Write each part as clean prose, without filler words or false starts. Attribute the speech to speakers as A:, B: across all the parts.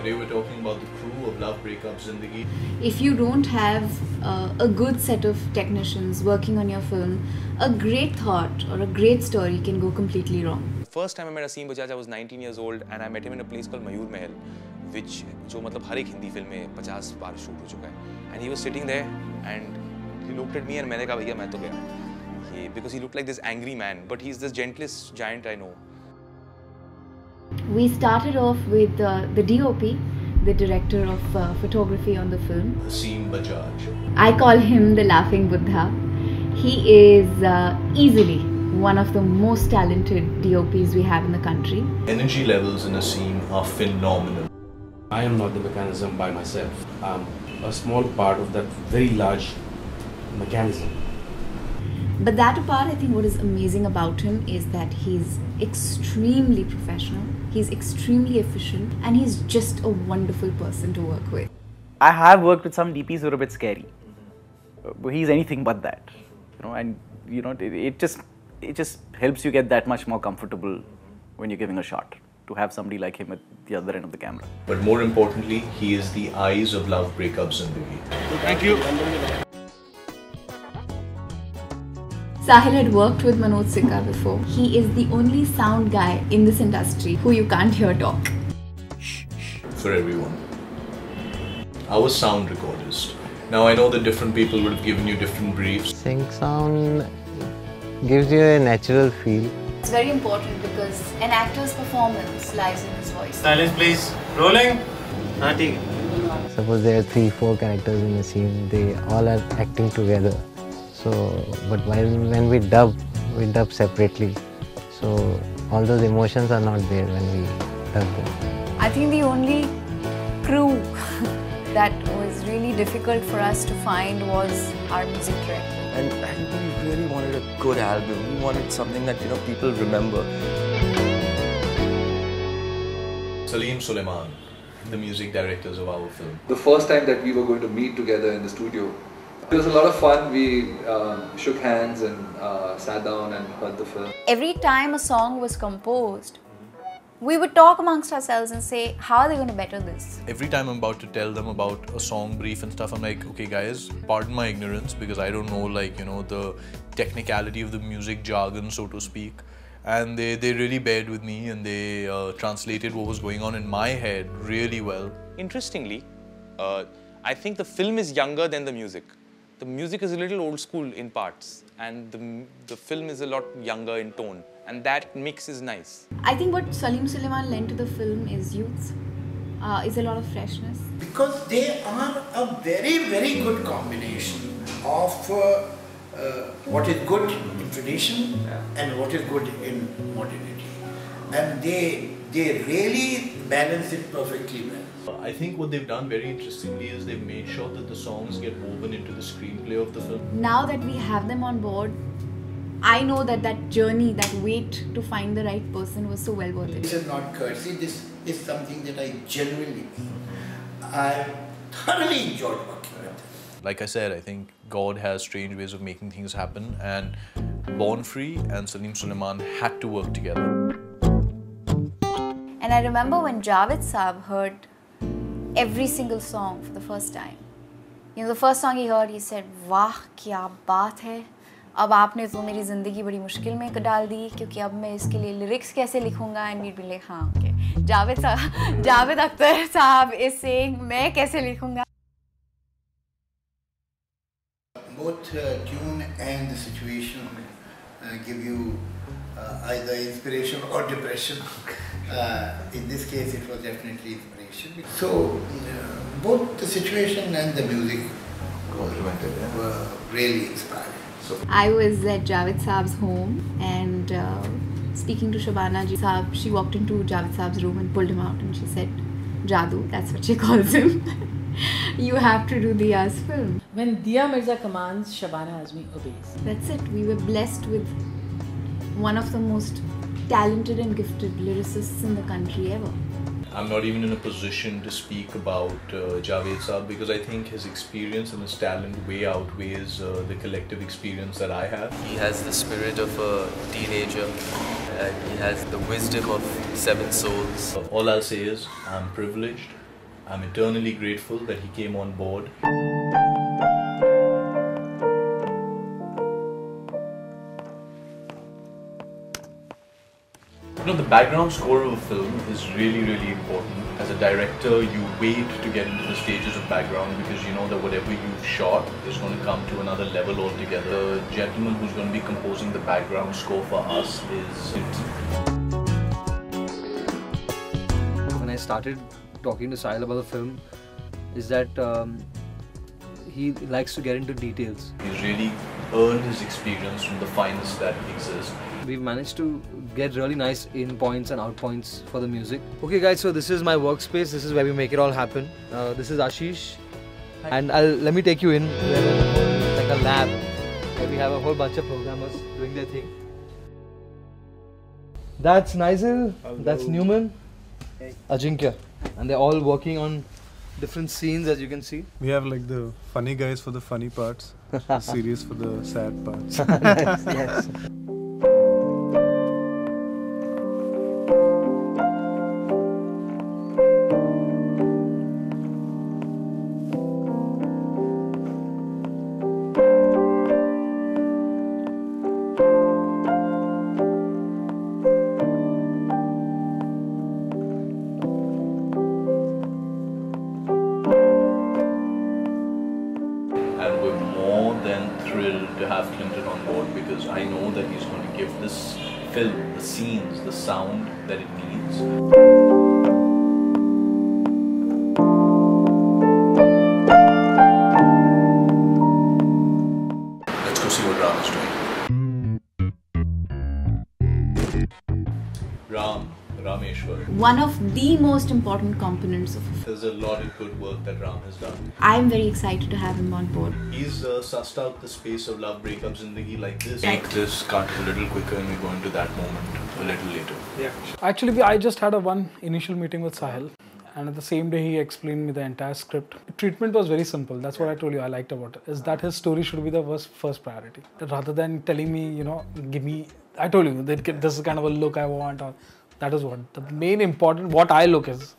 A: Today we're talking about the crew of Love Breakup Zindagi.
B: If you don't have a good set of technicians working on your film, a great thought or a great story can go completely wrong.
C: The first time I met Aseem Bajaj, I was 19 years old and I met him in a place called Mayur Mahal, which जो मतलब हर एक Hindi film में 50 बार shoot हो चुका है. And he was sitting there and he looked at me and मैंने कहा भैया मैं तो गया. Because he looked like this angry man, but he's the gentlest giant I know.
B: We started off with the DOP, the director of photography on the film.
A: Aseem Bajaj.
B: I call him the Laughing Buddha. He is easily one of the most talented DOPs we have in the country.
A: Energy levels in Aseem are phenomenal.
D: I am not the mechanism by myself. I'm a small part of that very large mechanism.
B: But that apart, I think what is amazing about him is that he's extremely professional, he's extremely efficient, and he's just a wonderful person to work with.
E: I have worked with some DPs who are a bit scary. He's anything but that, and it just helps you get that much more comfortable when you're giving a shot to have somebody like him at the other end of the camera.
A: But more importantly, he is the eyes of Love Breakup Zindagi.
D: Thank you.
B: Sahil had worked with Manoj Sikka before. He is the only sound guy in this industry who you can't hear talk.
A: For everyone. Our sound recordist. Now I know that different people would have given you different briefs.
F: Sync sound gives you a natural feel.
B: It's very important because an actor's performance lies in his voice.
G: Silence please. Rolling.
F: Suppose there are 3-4 characters in the scene, they all are acting together. So, but when we dub separately. So all those emotions are not there when we dub them.
H: I think the only crew that was really difficult for us to find was our music director.
C: And we really wanted a good album. We wanted something that people remember.
A: Salim Sulaiman, the music directors of our film.
I: The first time that we were going to meet together in the studio, it was a lot of fun. We shook hands and sat down and heard the film.
H: Every time a song was composed, we would talk amongst ourselves and say, how are they going to better this?
A: Every time I'm about to tell them about a song brief and stuff, I'm like, okay guys, pardon my ignorance because I don't know the technicality of the music jargon, so to speak. And they really bared with me and they translated what was going on in my head really well.
C: Interestingly, I think the film is younger than the music. The music is a little old school in parts and the film is a lot younger in tone, and that mix is nice.
B: I think what Salim Sulaiman lent to the film is youth, is a lot of freshness.
J: Because they are a very, very good combination of what is good in tradition and what is good in modernity. And they really balance it perfectly well.
A: I think what they've done very interestingly is they've made sure that the songs get woven into the screenplay of the film.
B: Now that we have them on board, I know that that journey, that wait to find the right person was so well worth it.
J: This is not courtesy, this is something that I genuinely mean. I thoroughly enjoyed working with them.
A: Like I said, I think God has strange ways of making things happen, and Born Free and Salim Sulaiman had to work together.
H: And I remember when Javed Saab heard every single song for the first time. The first song he heard, he said, "Wah, kya baat hai! अब आपने तो मेरी ज़िंदगी बड़ी मुश्किल में डाल दी क्योंकि अब मैं इसके लिए लिरिक्स कैसे लिखूँगा?" And we'd be like, हाँ, okay. Javed Akhtar साहब is saying, मैं कैसे लिखूँगा?
J: Both tune and the situation give you either inspiration or depression. In this case, it was definitely inspiration. So, both the situation and the music were really inspiring.
B: I was at Javed Saab's home and speaking to Shabana Ji Saab, she walked into Javed Saab's room and pulled him out and she said, "Jadoo," that's what she calls him. "You have to do Diya's film."
K: When Diya Mirza commands, Shabana Azmi obeys.
B: That's it. We were blessed with one of the most talented and gifted lyricists in the country ever.
A: I'm not even in a position to speak about Javed Saab because I think his experience and his talent way outweighs the collective experience that I have.
C: He has the spirit of a teenager. He has the wisdom of 7 souls.
A: All I'll say is I'm privileged I'm eternally grateful that he came on board. You know, the background score of a film is really, really important. As a director, you wait to get into the stages of background because you know that whatever you've shot is going to come to another level altogether. The gentleman who's going to be composing the background score for us is...
G: When I started talking to Sahil about the film, is that he likes to get into details.
A: He's really earned his experience from the finest that exist.
G: We've managed to get really nice in points and out points for the music. Okay guys, so this is my workspace. This is where we make it all happen. This is Ashish. Hi. And let me take you in. We're like a lab where we have a whole bunch of programmers doing their thing. That's Nigel, that's Newman, Ajinkya. And they're all working on different scenes, as you can see.
L: We have like the funny guys for the funny parts, the serious for the sad parts.
G: Nice, yes.
A: To have Clinton on board because I know that he's going to give this film, the scenes, the sound that it needs. Let's go see what Ram is doing. Rameshwar.
B: One of the most important components of a film.
A: There's a lot of good work that Ram has done.
B: I'm very excited to have him on board.
A: He's sussed out the space of love breakups zindagi like this. Make this cut a little quicker and we go into that moment a little later.
M: Yeah. Actually, I just had one initial meeting with Sahil. And at the same day, he explained me the entire script. The treatment was very simple. That's what I told you I liked about it. Is that his story should be the first priority. Rather than telling me, you know, give me... I told you, this is kind of a look I want. Or, that is what the main important, what I look is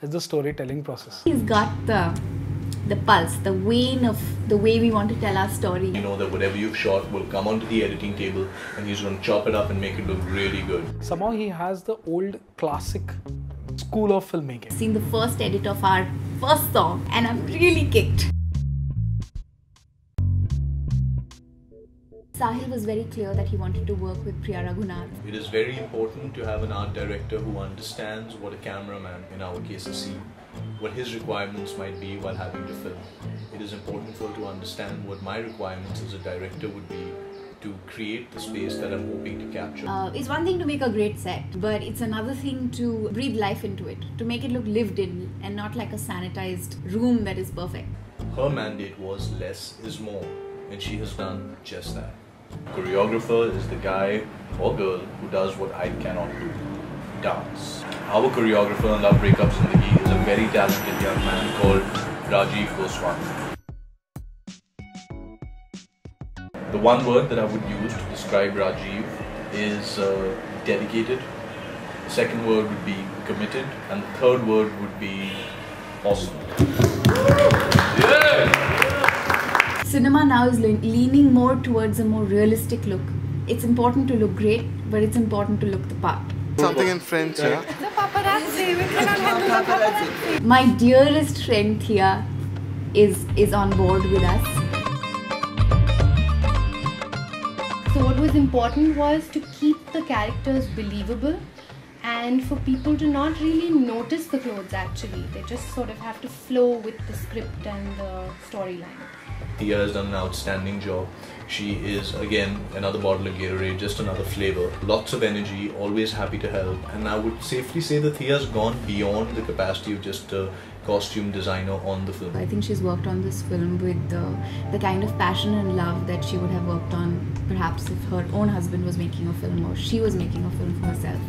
M: the storytelling process.
B: He's got the pulse, the vein of the way we want to tell our story.
A: You know that whatever you've shot will come onto the editing table and he's going to chop it up and make it look really good.
M: Somehow he has the old classic school of filmmaking.
B: Seen the first edit of our first song and I'm really kicked. Sahil was very clear that he wanted to work with Priya Raghunath.
A: It is very important to have an art director who understands what a cameraman, in our case a C, what his requirements might be while having to film. It is important for her to understand what my requirements as a director would be to create the space that I'm hoping to capture.
B: It's one thing to make a great set, but it's another thing to breathe life into it, to make it look lived in and not like a sanitized room that is perfect.
A: Her mandate was less is more, and she has done just that. Choreographer is the guy or girl who does what I cannot do, dance. Our choreographer on Love Breakups Zindagi is a very talented young man called Rajiv Goswami. The one word that I would use to describe Rajiv is dedicated. The second word would be committed, and the third word would be awesome. Yeah!
B: Cinema now is leaning more towards a more realistic look. It's important to look great, but it's important to look the part.
N: Something in French, yeah?
B: The paparazzi, we cannot handle the paparazzi. My dearest friend Thea is on board with us.
O: So what was important was to keep the characters believable and for people to not really notice the clothes actually. They just sort of have to flow with the script and the storyline.
A: Thea has done an outstanding job. She is, again, another bottle of Gatorade, just another flavor. Lots of energy, always happy to help. And I would safely say that Thea's gone beyond the capacity of just a costume designer on the film.
B: I think she's worked on this film with the kind of passion and love that she would have worked on perhaps if her own husband was making a film or she was making a film for herself.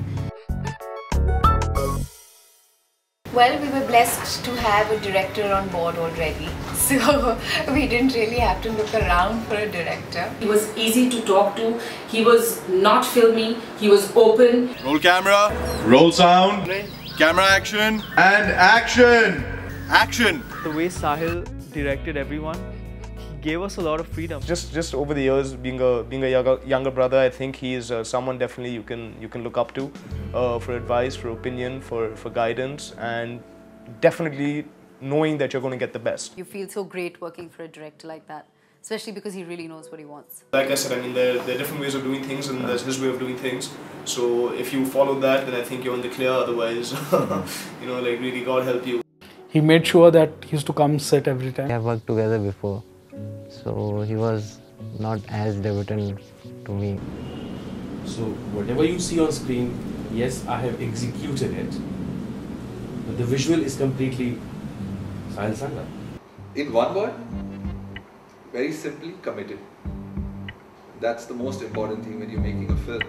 B: Well, we were blessed to have a director on board already, so we didn't really have to look around for a director.
P: He was easy to talk to, he was not filmy, he was open.
N: Roll camera, roll sound, camera action, and action! Action!
Q: The way Sahil directed everyone, he gave us a lot of freedom.
R: Just over the years, being a younger brother, I think he is someone definitely you can look up to for advice, for opinion, for guidance, and definitely knowing that you're going to get the best.
S: You feel so great working for a director like that, especially because he really knows what he wants.
R: Like I said, I mean, there are different ways of doing things, and there's his way of doing things. So if you follow that, then I think you're in the clear. Otherwise, you know, like really, God help you.
M: He made sure that he used to come sit every time.
F: We have worked together before, so he was not as debutant to me.
D: So whatever you see on screen, yes, I have executed it, but the visual is completely Sahil Sanga.
I: In one word, very simply, committed. That's the most important thing when you're making a film.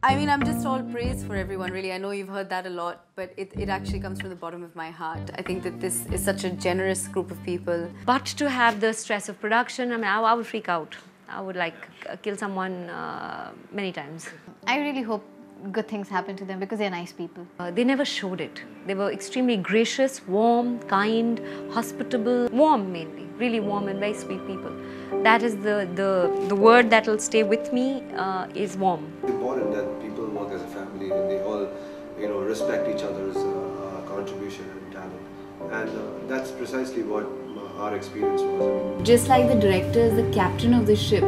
S: I mean, I'm just all praise for everyone, really. I know you've heard that a lot, but it actually comes from the bottom of my heart. I think that this is such a generous group of people.
T: But to have the stress of production, I mean, I would freak out. I would like kill someone many times.
H: I really hope good things happen to them because they're nice people.
T: They never showed it. They were extremely gracious, warm, kind, hospitable, warm mainly, really warm and very sweet people. That is the word that will stay with me is warm.
U: It's important that people work as a family and they all, you know, respect each other's contribution and talent, and that's precisely what our experience was. I mean,
B: just like the director is the captain of the ship,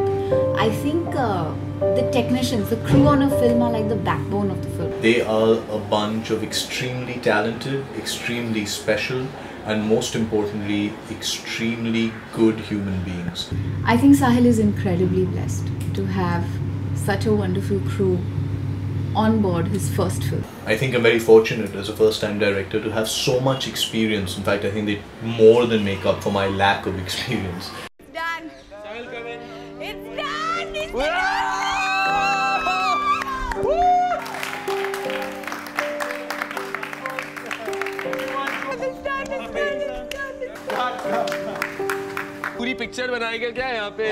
B: I think the technicians, the crew on a film are like the backbone of the film.
A: They are a bunch of extremely talented, extremely special, and most importantly, extremely good human beings.
B: I think Sahil is incredibly blessed to have such a wonderful crew on board his first film.
A: I think I'm very fortunate as a first-time director to have so much experience. In fact, I think they more than make up for my lack of experience.
T: It's done!
U: Sahil, come in.
T: It's done! It's
U: पूरी picture बनाएगा क्या यहाँ पे?